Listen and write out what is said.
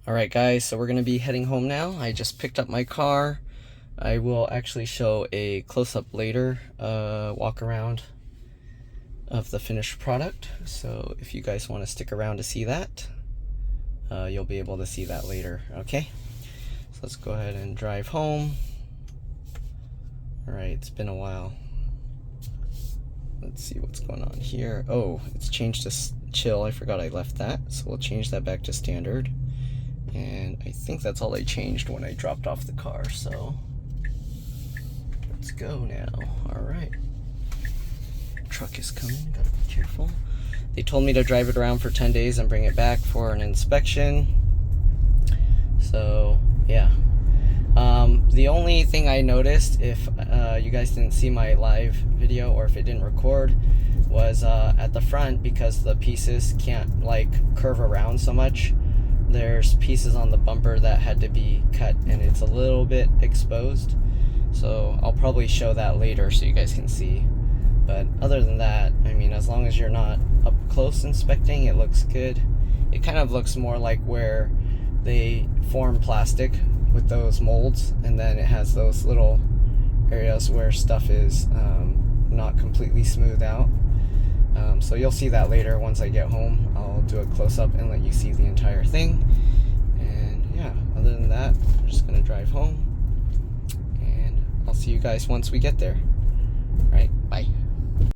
Alright guys, so we're going to be heading home now. I just picked up my car. I will actually show a close-up later, walk around of the finished product. So if you guys want to stick around to see that, you'll be able to see that later, okay? So let's go ahead and drive home. Alright, it's been a while. Let's see what's going on here. Oh, it's changed to chill. I forgot I left that. So we'll change that back to standard. And I think that's all I changed when I dropped off the car, so let's go now. Alright. Truck is coming, gotta be careful. They told me to drive it around for 10 days and bring it back for an inspection. So, yeah. The only thing I noticed, if you guys didn't see my live video or if it didn't record, was at the front, because the pieces can't like curve around so much, there's pieces on the bumper that had to be cut and it's a little bit exposed. So I'll probably show that later so you guys can see. But other than that, I mean, as long as you're not up close inspecting, it looks good. It kind of looks more like where they form plastic with those molds, and then it has those little areas where stuff is not completely smoothed out. So you'll see that later once I get home. I'll do a close-up and let you see the entire thing. And yeah, other than that, I'm just gonna drive home, and I'll see you guys once we get there. All right, bye.